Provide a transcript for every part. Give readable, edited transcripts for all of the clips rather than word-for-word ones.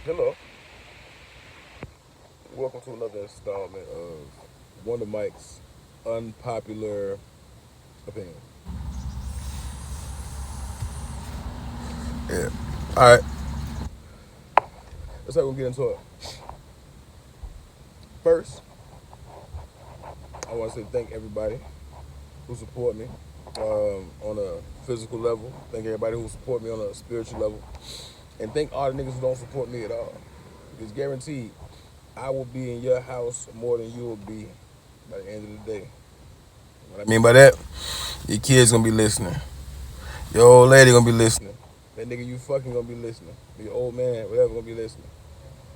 Hello, welcome to another installment of one of Mike's unpopular opinion. Yeah. All right. Let's how we get into it. First, I want to say thank everybody who support me on a physical level. Thank everybody who support me on a spiritual level, and thank all the niggas who don't support me at all. Because guaranteed, I will be in your house more than you will be by the end of the day. What I mean by that, your kids gonna be listening. Your old lady gonna be listening. That nigga you fucking gonna be listening. Your old man, whatever, gonna be listening.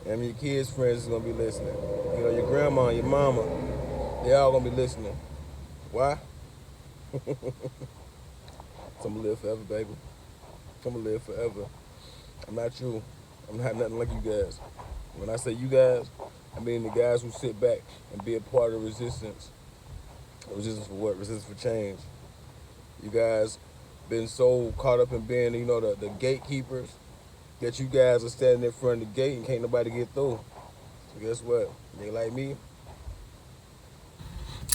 I mean, your kids' friends is gonna be listening. You know, your grandma, your mama, they all gonna be listening. Why? I'm gonna live forever, baby. I'm gonna live forever. I'm not you. I'm not nothing like you guys. When I say you guys, I mean the guys who sit back and be a part of resistance. Resistance for what? Resistance for change. You guys been so caught up in being, the gatekeepers that you guys are standing in front of the gate and can't nobody get through. So guess what? They like me.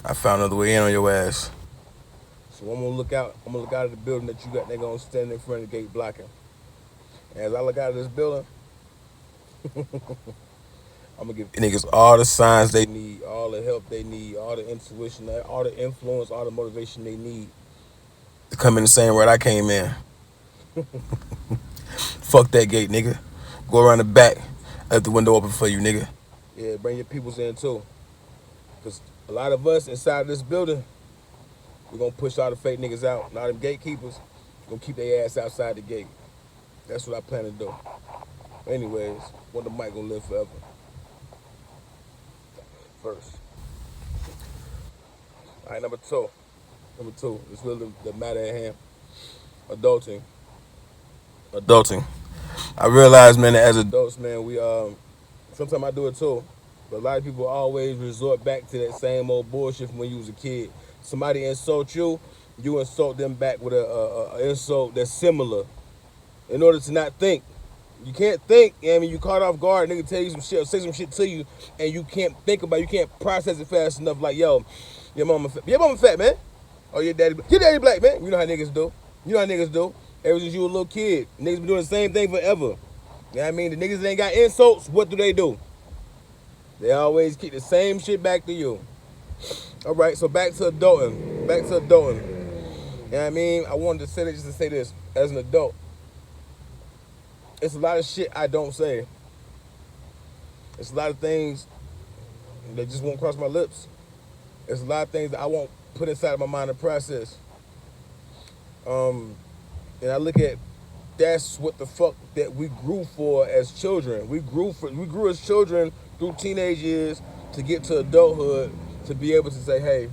I found another way in on your ass. So I'm gonna look out. I'm gonna look out of the building that you got. They're gonna stand in front of the gate blocking. And as I look out of this building, I'm gonna give niggas all the signs they need, all the help they need, all the intuition, all the influence, all the motivation they need to come in the same route I came in. Fuck that gate, nigga. Go around the back. Let the window open for you, nigga. Yeah, bring your peoples in too. Cause a lot of us inside this building, we're gonna push all the fake niggas out. And all them gatekeepers, gonna keep their ass outside the gate. That's what I plan to do. Anyways, Wonder Mike gonna live forever. First. All right, number two. Number two. It's really the matter at hand. Adulting. Adulting. I realize, man, that as adults, man, we sometimes I do it too. But a lot of people always resort back to that same old bullshit from when you was a kid. Somebody insult you, you insult them back with a insult that's similar. In order to not think. You can't think, I mean, you caught off guard, nigga tell you some shit or say some shit to you, and you can't think about it, you can't process it fast enough, like, yo, your mama fat, man. Oh, your daddy black, man. You know how niggas do. You know how niggas do. Ever since you were a little kid, niggas been doing the same thing forever. You know what I mean? The niggas that ain't got insults, what do? They always keep the same shit back to you. All right, so back to adulting. Back to adulting. You know what I mean? I wanted to say this just to say this. As an adult, it's a lot of shit I don't say. It's a lot of things that just won't cross my lips. It's a lot of things that I won't put inside of my mind and process. And I look at that's what the fuck that we grew for as children. We grew as children through teenage years to get to adulthood to be able to say, hey,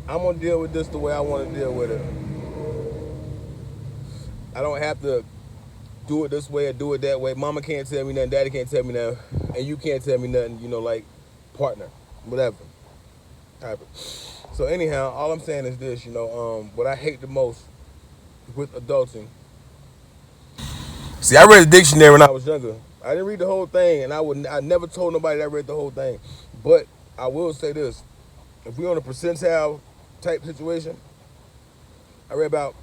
I'm gonna deal with this the way I want to deal with it. I don't have to do it this way or do it that way. Mama can't tell me nothing, daddy can't tell me nothing, and you can't tell me nothing, like partner, whatever. Happen. So anyhow, all I'm saying is this, what I hate the most with adulting. See, I read the dictionary when I was younger. I didn't read the whole thing, and I never told nobody that I read the whole thing. But I will say this: if we're on a percentile type situation, I read about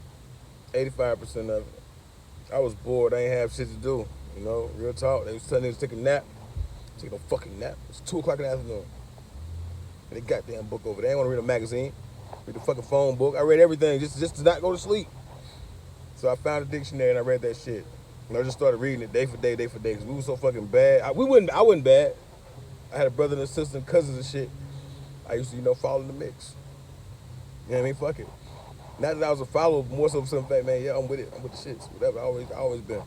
85% of it. I was bored. I ain't have shit to do. Real talk. They was telling niggas to take a nap. Take a fucking nap. It's 2 o'clock in the afternoon. And they goddamn book over there. I ain't want to read a magazine. Read the fucking phone book. I read everything just to not go to sleep. So I found a dictionary and I read that shit. And I just started reading it day for day, because we were so fucking bad. I wasn't bad. I had a brother and a sister and cousins and shit. I used to, follow the mix. You know what I mean? Fuck it. Not that I was a follower, more so some fact, man, yeah, I'm with it. I'm with the shits. Whatever. I always been.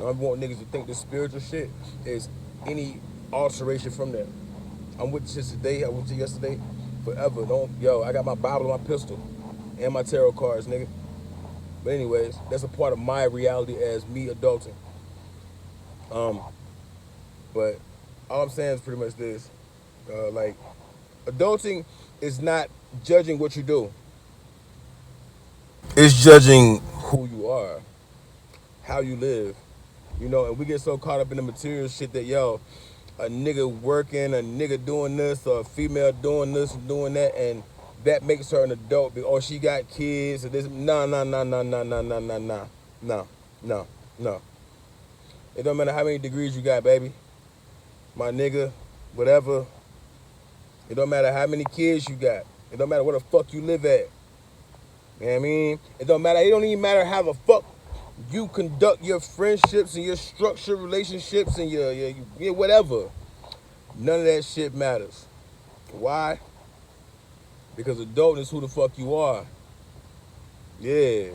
I want niggas to think this spiritual shit is any alteration from that. I'm with the shits today. I was with you yesterday. Forever. I got my Bible and my pistol. And my tarot cards, nigga. But anyways, that's a part of my reality as me adulting. But all I'm saying is pretty much this. Adulting is not judging what you do. It's judging who you are, how you live. You know, and we get so caught up in the material shit that, yo, a nigga working, a nigga doing this, or a female doing this and doing that, and that makes her an adult. Or she got kids, or this. No. It don't matter how many degrees you got, baby. My nigga, whatever. It don't matter how many kids you got. It don't matter where the fuck you live at. You know what I mean? It don't matter. It don't even matter how the fuck you conduct your friendships and your structured relationships and your whatever. None of that shit matters. Why? Because adult is who the fuck you are. Yeah.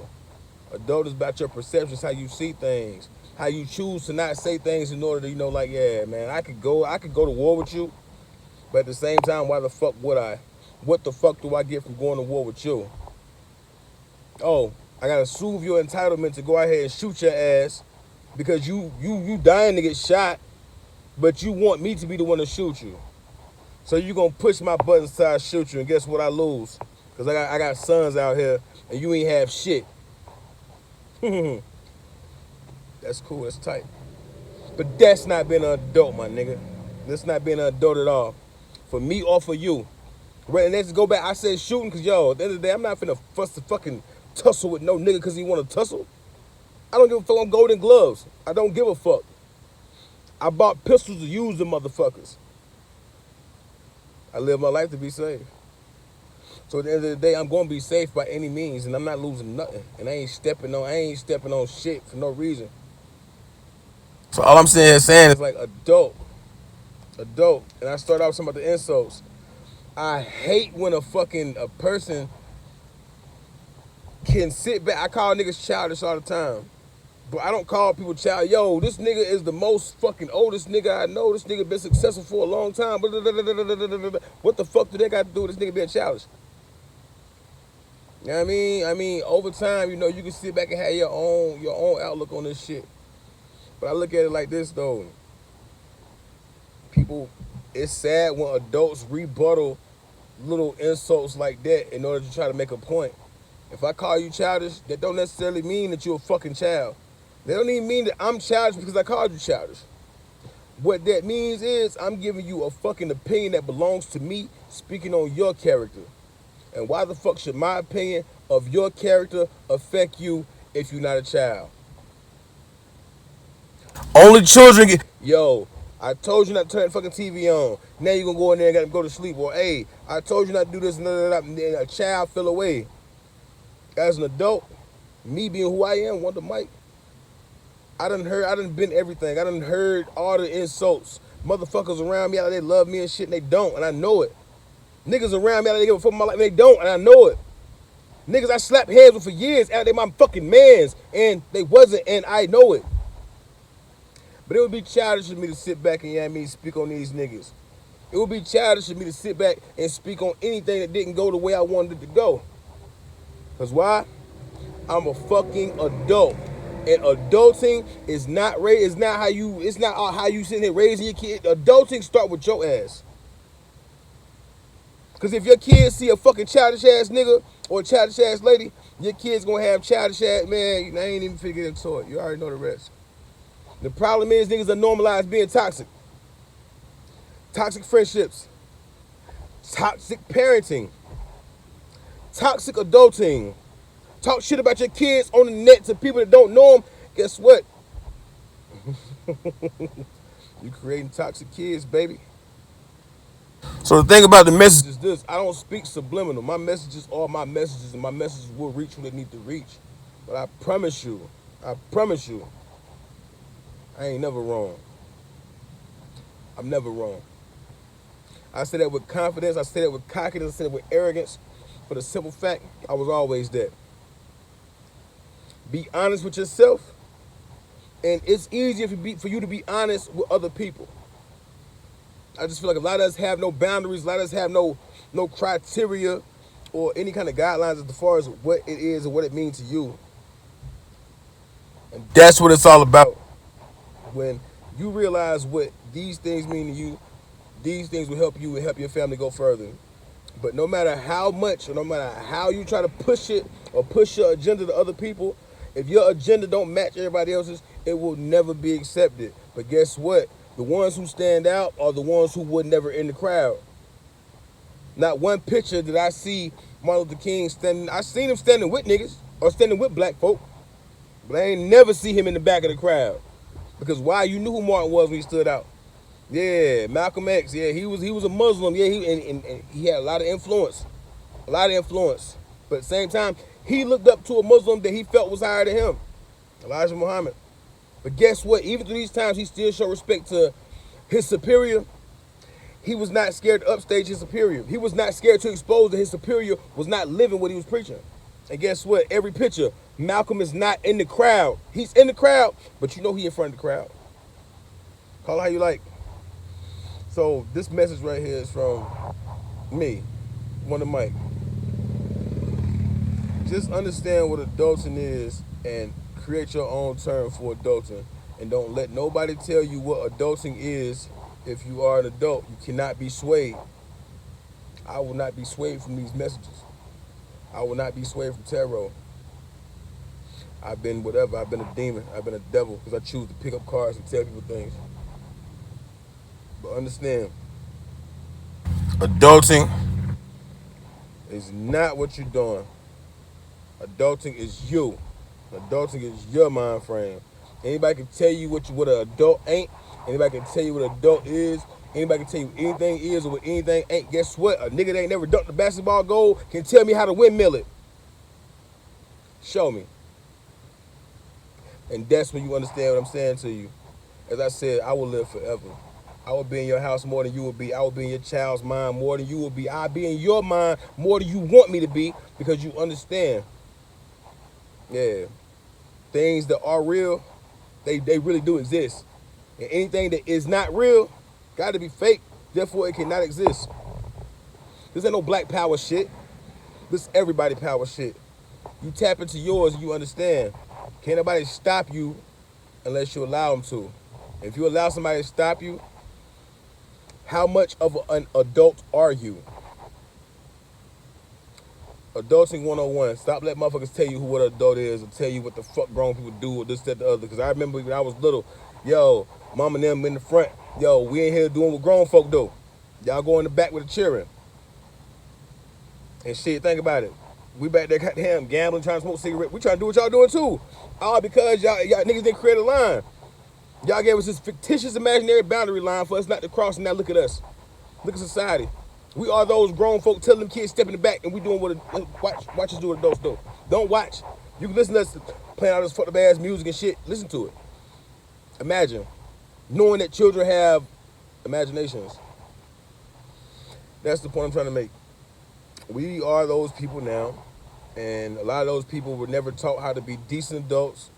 Adult is about your perceptions, how you see things, how you choose to not say things in order to, like, yeah, man, I could go to war with you, but at the same time, why the fuck would I? What the fuck do I get from going to war with you? Oh, I gotta soothe your entitlement to go ahead and shoot your ass because you dying to get shot, but you want me to be the one to shoot you. So you gonna push my buttons till I shoot you, and guess what? I lose. Cause I got sons out here, and you ain't have shit. That's cool, that's tight. But that's not being an adult, my nigga. That's not being an adult at all. For me or for you. Right, and let's go back. I said shooting because, yo, at the end of the day, I'm not finna fuss to fucking tussle with no nigga because he want to tussle. I don't give a fuck on golden gloves. I don't give a fuck. I bought pistols to use them motherfuckers. I live my life to be safe. So at the end of the day, I'm gonna be safe by any means, and I'm not losing nothing. And I ain't stepping on shit for no reason. So all I'm saying is like adult. And I start off talking about the insults. I hate when a person can sit back. I call niggas childish all the time. But I don't call people child. Yo, this nigga is the most fucking oldest nigga I know. This nigga been successful for a long time. What the fuck do they got to do with this nigga being childish? You know what I mean? I mean, over time, you can sit back and have your own outlook on this shit. But I look at it like this, though. People, it's sad when adults rebuttal little insults like that in order to try to make a point. If I call you childish, that don't necessarily mean that you're a fucking child. That don't even mean that I'm childish because I called you childish. What that means is I'm giving you a fucking opinion that belongs to me, speaking on your character. And why the fuck should my opinion of your character affect you if you're not a child? Only children get... Yo, I told you not to turn the fucking TV on. Now you're going to go in there and got to go to sleep. Or, hey, I told you not to do this and a child fell away. As an adult, me being who I am, Wonder Mike, I done been everything. I done heard all the insults. Motherfuckers around me out there, they love me and shit, and they don't, and I know it. Niggas around me out there, they give a fuck about my life, and they don't, and I know it. Niggas I slapped hands with for years out there, my fucking mans, and they wasn't, and I know it. But it would be childish of me to sit back and, speak on these niggas. It would be childish of me to sit back and speak on anything that didn't go the way I wanted it to go. Because why? I'm a fucking adult. And adulting is not how you sitting here raising your kid. Adulting start with your ass. Because if your kids see a fucking childish ass nigga or a childish ass lady, your kid's gonna have childish ass, man, I ain't even figuring into it. You already know the rest. The problem is niggas are normalized being toxic. Toxic friendships. Toxic parenting. Toxic adulting. Talk shit about your kids on the net to people that don't know them. Guess what? You creating toxic kids, baby. So the thing about the message is this. I don't speak subliminal. My messages are my messages, and my messages will reach who they need to reach. But I promise you, I ain't never wrong. I'm never wrong. I say that with confidence. I say that with cockiness. I say that with arrogance. For the simple fact, I was always that. Be honest with yourself, and it's easier for you to be honest with other people. I just feel like a lot of us have no boundaries, a lot of us have no criteria or any kind of guidelines as far as what it is and what it means to you. And that's what it's all about. When you realize what these things mean to you, these things will help you and help your family go further. But no matter how much or no matter how you try to push it or push your agenda to other people, if your agenda don't match everybody else's, It will never be accepted. But guess what? The ones who stand out are the ones who would never in the crowd. Not one picture did I see Martin Luther King standing. I seen him standing with niggas or standing with black folk, but I ain't never see him in the back of the crowd. Because why? You knew who Martin was when he stood out. Yeah, Malcolm X. Yeah, he was a Muslim. Yeah, and he had a lot of influence. A lot of influence. But at the same time, he looked up to a Muslim that he felt was higher than him, Elijah Muhammad. But guess what? Even through these times, he still showed respect to his superior. He was not scared to upstage his superior. He was not scared to expose that his superior was not living what he was preaching. And guess what? Every picture, Malcolm is not in the crowd. He's in the crowd, but you know he in front of the crowd. Call it how you like. So this message right here is from me, Wonder Mike. Just understand what adulting is and create your own term for adulting. And don't let nobody tell you what adulting is. If you are an adult, you cannot be swayed. I will not be swayed from these messages. I will not be swayed from tarot. I've been whatever. I've been a demon. I've been a devil because I choose to pick up cards and tell people things. But understand, adulting is not what you're doing. Adulting is you. Adulting is your mind frame. Anybody can tell you what an adult ain't. Anybody can tell you what an adult is. Anybody can tell you anything is or what anything ain't. Guess what? A nigga that ain't never dunked a basketball goal can tell me how to windmill it. Show me. And that's when you understand what I'm saying to you. As I said, I will live forever. I will be in your house more than you will be. I will be in your child's mind more than you will be. I'll be in your mind more than you want me to be because you understand. Yeah. Things that are real, they really do exist. And anything that is not real, got to be fake. Therefore, it cannot exist. This ain't no black power shit. This everybody power shit. You tap into yours and you understand. Can't nobody stop you unless you allow them to. If you allow somebody to stop you, how much of an adult are you? Adulting 101. Stop letting motherfuckers tell you who what an adult is or tell you what the fuck grown people do or this, that, the other. Because I remember when I was little, yo, mom and them in the front, yo, we ain't here doing what grown folk do. Y'all go in the back with the children. And shit, think about it. We back there goddamn gambling, trying to smoke cigarettes. We trying to do what y'all doing too. All because y'all niggas didn't create a line. Y'all gave us this fictitious imaginary boundary line for us not to cross, and now look at us. Look at society. We are those grown folk telling them kids step in the back and we doing what watch us do what adults do. Don't watch. You can listen to us playing all this fucked up ass music and shit. Listen to it. Imagine. Knowing that children have imaginations. That's the point I'm trying to make. We are those people now, and a lot of those people were never taught how to be decent adults.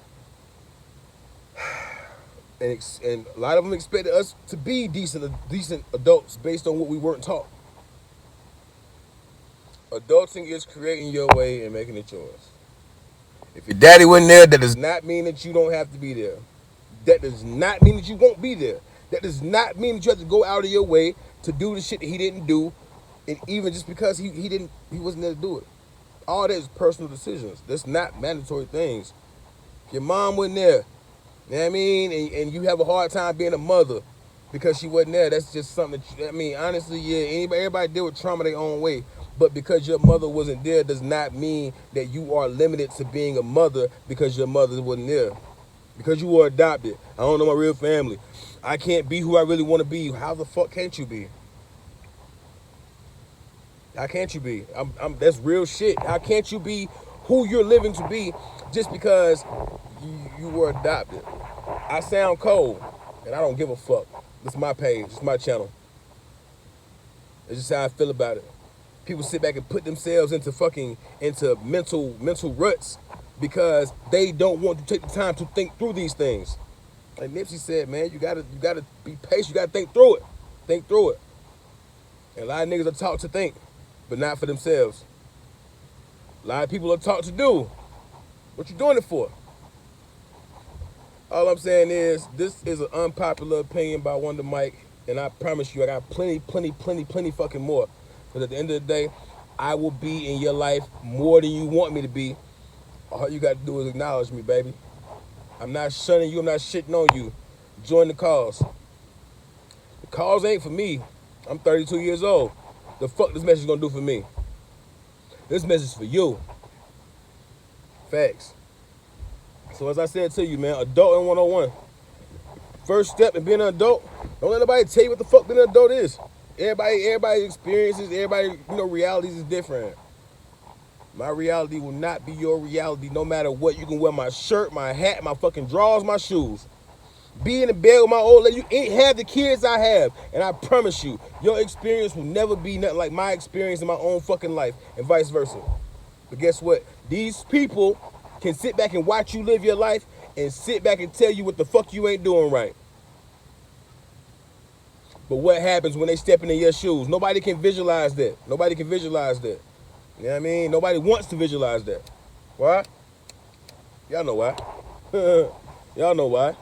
And a lot of them expected us to be decent adults based on what we weren't taught. Adulting is creating your way and making it yours. If your daddy wasn't there, that does not mean that you don't have to be there. That does not mean that you won't be there. That does not mean that you have to go out of your way to do the shit that he didn't do, and even just because he wasn't there to do it. All that is personal decisions. That's not mandatory things. If your mom wasn't there, you know what I mean, and you have a hard time being a mother because she wasn't there, that's just something that I mean, honestly, yeah, everybody deal with trauma their own way. But because your mother wasn't there does not mean that you are limited to being a mother because your mother wasn't there. Because you were adopted. I don't know my real family. I can't be who I really want to be. How the fuck can't you be? How can't you be? That's real shit. How can't you be who you're living to be just because you were adopted? I sound cold, and I don't give a fuck. This is my page. It's my channel. It's just how I feel about it. People sit back and put themselves into mental ruts because they don't want to take the time to think through these things. Like Nipsey said, man, you gotta be patient. You gotta think through it. Think through it. And a lot of niggas are taught to think, but not for themselves. A lot of people are taught to do. What you doing it for? All I'm saying is, this is an unpopular opinion by Wonder Mike, and I promise you, I got plenty fucking more. Because at the end of the day, I will be in your life more than you want me to be. All you got to do is acknowledge me, baby. I'm not shunning you. I'm not shitting on you. Join the cause. The cause ain't for me. I'm 32 years old. The fuck this message gonna do for me? This message is for you. Facts. So as I said to you, man, adult in 101. First step in being an adult, don't let nobody tell you what the fuck being an adult is. Everybody experiences, realities is different. My reality will not be your reality no matter what. You can wear my shirt, my hat, my fucking drawers, my shoes. Be in the bed with my old lady. You ain't have the kids I have. And I promise you, your experience will never be nothing like my experience in my own fucking life and vice versa. But guess what? These people can sit back and watch you live your life and sit back and tell you what the fuck you ain't doing right. But what happens when they step into your shoes? Nobody can visualize that. Nobody can visualize that. You know what I mean? Nobody wants to visualize that. Why? Y'all know why. Y'all know why.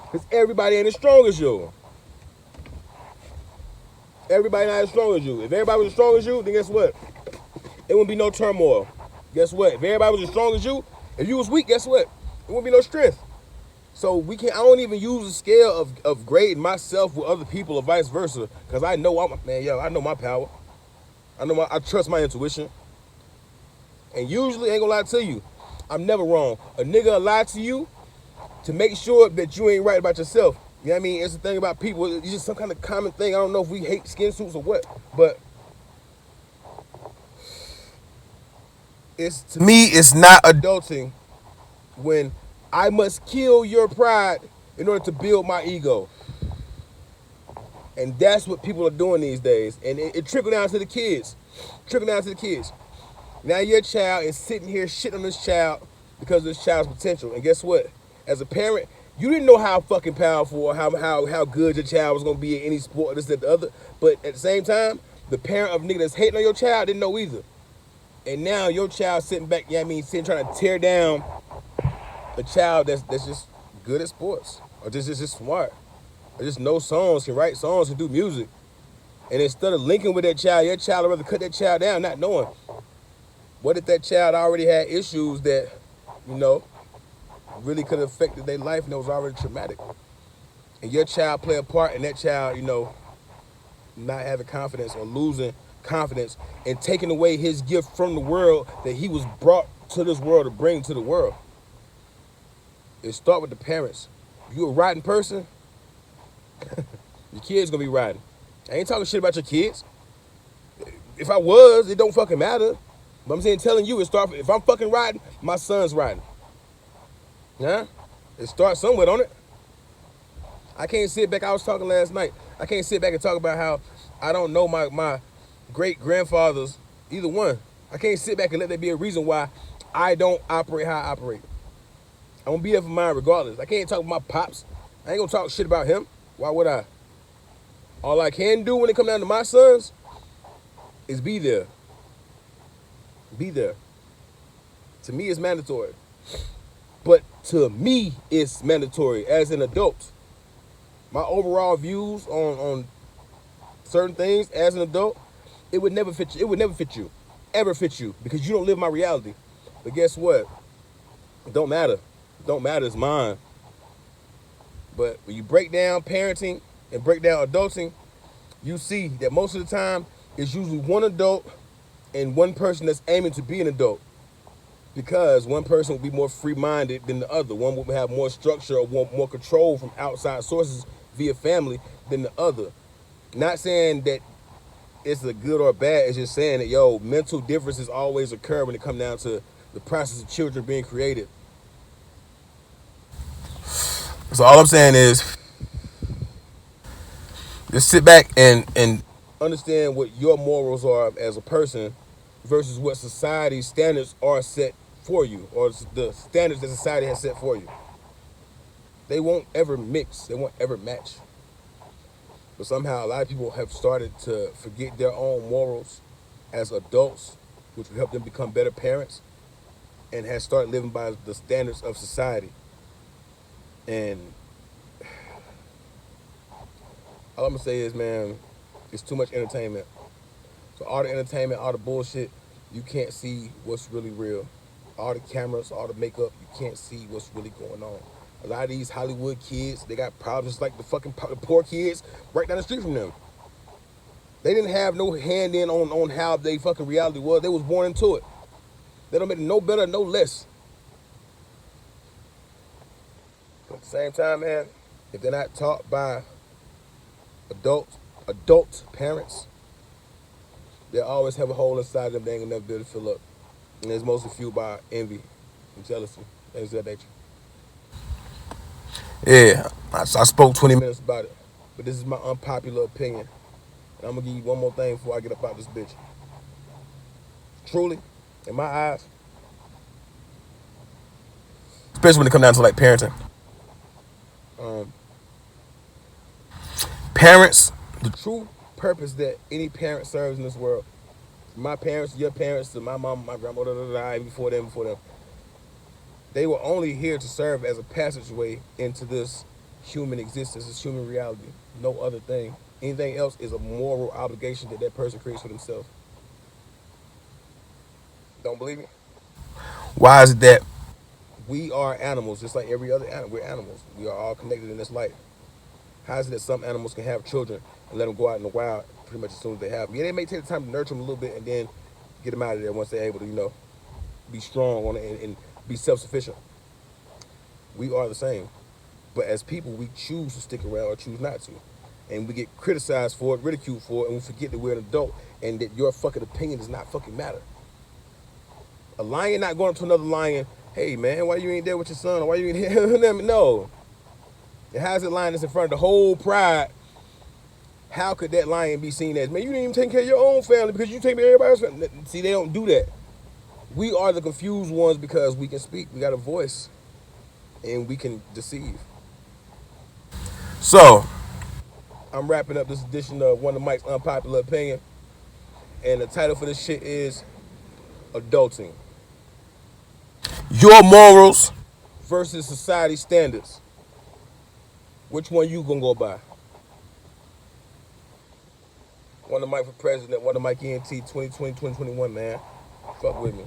Because everybody ain't as strong as you. Everybody not as strong as you. If everybody was as strong as you, then guess what? It wouldn't be no turmoil. Guess what? If everybody was as strong as you, if you was weak, guess what? It wouldn't be no strength. So I don't even use a scale of grading myself with other people or vice versa. Because I know I know my power. I trust my intuition. And usually, ain't gonna lie to you, I'm never wrong. A nigga will lie to you to make sure that you ain't right about yourself. You know what I mean? It's the thing about people. It's just some kind of common thing. I don't know if we hate skin suits or what, but to me, it's not adulting when I must kill your pride in order to build my ego. And that's what people are doing these days. And it trickle down to the kids. Now your child is sitting here shitting on this child because of this child's potential. And guess what? As a parent, you didn't know how fucking powerful or how good your child was going to be in any sport, this, that, the other. But at the same time, the parent of nigga that's hating on your child didn't know either. And now your child sitting back, sitting trying to tear down a child that's just good at sports or just smart or just know songs, can write songs, can do music. And instead of linking with that child, your child would rather cut that child down, not knowing what if that child already had issues that, really could have affected their life and it was already traumatic. And your child play a part in that child, not having confidence or losing confidence and taking away his gift from the world that he was brought to this world to bring to the world. It start with the parents. If you a rotten person, your kid's gonna be rotten. I ain't talking shit about your kids. If I was, it don't fucking matter. But I'm saying, telling you, if I'm fucking rotten, my son's rotten. Huh? It starts somewhere, don't it? I can't sit back. I was talking last night. I can't sit back and talk about how I don't know my great-grandfathers, either one. I can't sit back and let that be a reason why I don't operate how I operate. I'm going to be there for mine regardless. I can't talk about my pops. I ain't going to talk shit about him. Why would I? All I can do when it comes down to my sons is be there. Be there. To me, it's mandatory. But to me, it's mandatory as an adult. My overall views on certain things as an adult, it would never fit you. It would never fit you. Ever fit you. Because you don't live my reality. But guess what? It don't matter. It don't matter. It's mine. But when you break down parenting and break down adulting, you see that most of the time, it's usually one adult and one person that's aiming to be an adult. Because one person will be more free-minded than the other. One will have more structure or more control from outside sources via family than the other. Not saying that it's a good or bad. It's just saying that, mental differences always occur when it comes down to the process of children being created. So all I'm saying is just sit back and understand what your morals are as a person versus what society's standards are set for you, or the standards that society has set for you. They won't ever mix. They won't ever match. But somehow a lot of people have started to forget their own morals as adults, which will help them become better parents, and has started living by the standards of society. And all I'm gonna say is, man, it's too much entertainment. So all the entertainment, all the bullshit, you can't see what's really real. all the cameras, all the makeup, you can't see what's really going on. A lot of these Hollywood kids, they got problems like the fucking poor kids right down the street from them. They didn't have no hand in on how they fucking reality was. They was born into it. They don't make it no better, no less. But at the same time, man, if they're not taught by adult parents, they'll always have a hole inside them they ain't gonna never be able to fill up. And it's mostly fueled by envy and jealousy, things of that nature. Yeah, I spoke 20 minutes about it, but this is my unpopular opinion. And I'm gonna give you one more thing before I get up out this bitch. Truly, in my eyes, especially when it comes down to like parenting, parents, the true purpose that any parent serves in this world, my parents, your parents, my mom, my grandmother, before them, they were only here to serve as a passageway into this human existence, this human reality. No other thing. Anything else is a moral obligation that that person creates for themselves. Don't believe me? Why is it that we are animals, just like every other animal? We're animals. We are all connected in this life. How is it that some animals can have children and let them go out in the wild pretty much as soon as they have them? Yeah, they may take the time to nurture them a little bit and then get them out of there once they're able to, be strong on it and be self-sufficient. We are the same. But as people, we choose to stick around or choose not to. And we get criticized for it, ridiculed for it, and we forget that we're an adult and that your fucking opinion does not fucking matter. A lion not going up to another lion, hey man, why you ain't there with your son? Or why you ain't here? No. And how's that lion that's in front of the whole pride? How could that lion be seen as, man, you didn't even take care of your own family because you take care of everybody else's family? See, they don't do that. We are the confused ones because we can speak. We got a voice. And we can deceive. So, I'm wrapping up this edition of one of Mike's Unpopular Opinion. And the title for this shit is Adulting. Your morals versus society standards. Which one you gonna go by? One of Mike for president, one of Mike ENT 2020, 2021, man. Fuck with me.